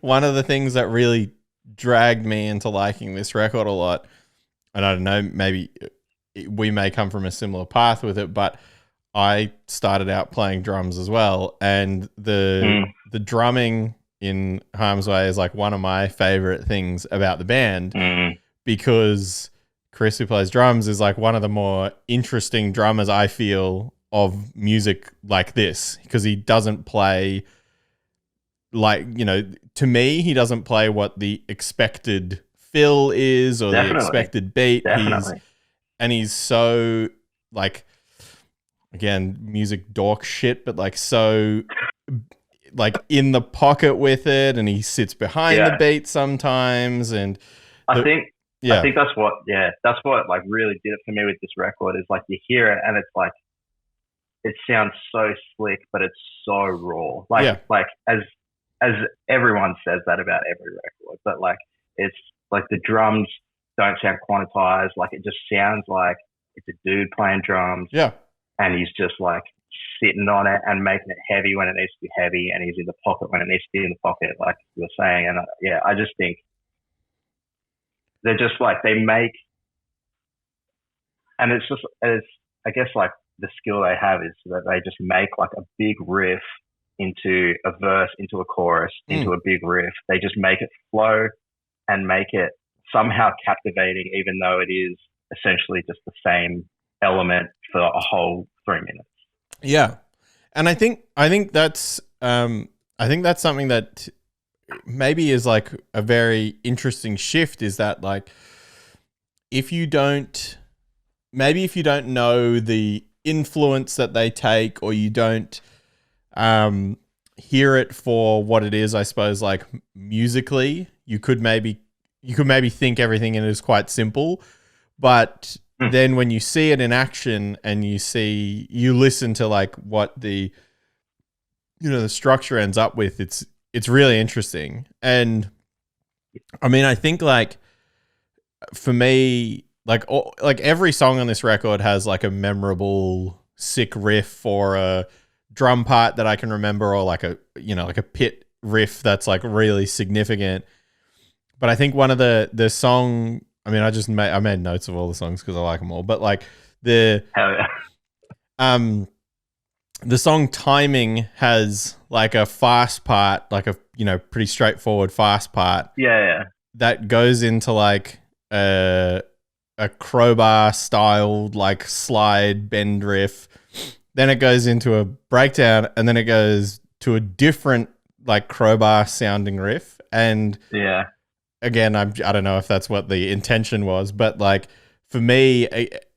One of the things that really dragged me into liking this record a lot, and I don't know, maybe we may come from a similar path with it, but I started out playing drums as well, and the drumming in Harm's Way is like one of my favorite things about the band because Chris, who plays drums, is like one of the more interesting drummers I feel of music like this, because he doesn't play like, to me, he doesn't play what the expected fill is or the Definitely. expected beat. Definitely. He's so like, again, music dork shit, but like so like in the pocket with it, and he sits behind the Yeah. beat sometimes, and I the, think I yeah, think that's what like really did it for me with this record is like you hear it and it's like it sounds so slick, but it's so raw. yeah, Like as everyone says that about every record, but like it's like the drums don't sound quantized. Like it just sounds like it's a dude playing drums yeah, and he's just like sitting on it and making it heavy when it needs to be heavy, and he's in the pocket when it needs to be in the pocket, like you were saying. And yeah, I just think they're just like they make, and it's I guess like the skill they have is that they just make like a big riff into a verse, into a chorus, into mm, a big riff. They just make it flow and make it somehow captivating, even though it is essentially just the same element for a whole 3 minutes. yeah. And I think that's something that maybe is like a very interesting shift, is that like if you don't if you don't know the influence that they take, or you don't hear it for what it is, I suppose, like musically, you could maybe think everything in it is quite simple, but Mm. then when you see it in action and you listen to like what the structure ends up with, it's really interesting. And I mean, I think like for me, like every song on this record has like a memorable sick riff or a drum part that I can remember, or like like a pit riff that's like really significant. But I think one of the song, I mean, I made notes of all the songs because I like them all, but like the Hell yeah. um the song Timing has like a fast part, like a pretty straightforward fast part Yeah, yeah. that goes into like a crowbar styled like slide bend riff. Then it goes into a breakdown, and then it goes to a different like crowbar sounding riff. And Yeah. again, I don't know if that's what the intention was, but like for me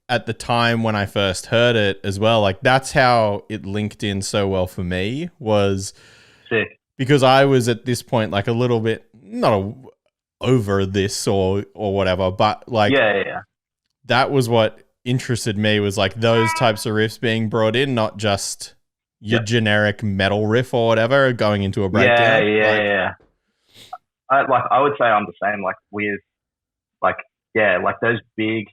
at the time when I first heard it as well, like that's how it linked in so well for me, was Sick. because I was at this point like a little bit over this or whatever, but like Yeah, yeah, yeah. that was what interested me, was like those types of riffs being brought in, not just your Yeah. generic metal riff or whatever going into a Yeah, breakdown. yeah, Like, yeah. I would say I'm the same. Like with like yeah, like those big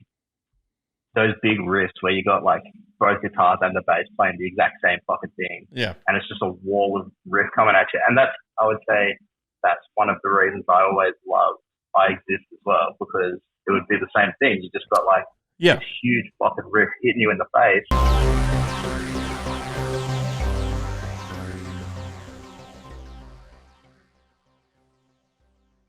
riffs where you got like both guitars and the bass playing the exact same fucking thing, yeah, and it's just a wall of riff coming at you. And that's I would say that's one of the reasons I always love I Exist as well, because it would be the same thing. You just got like yeah, this huge fucking riff hitting you in the face,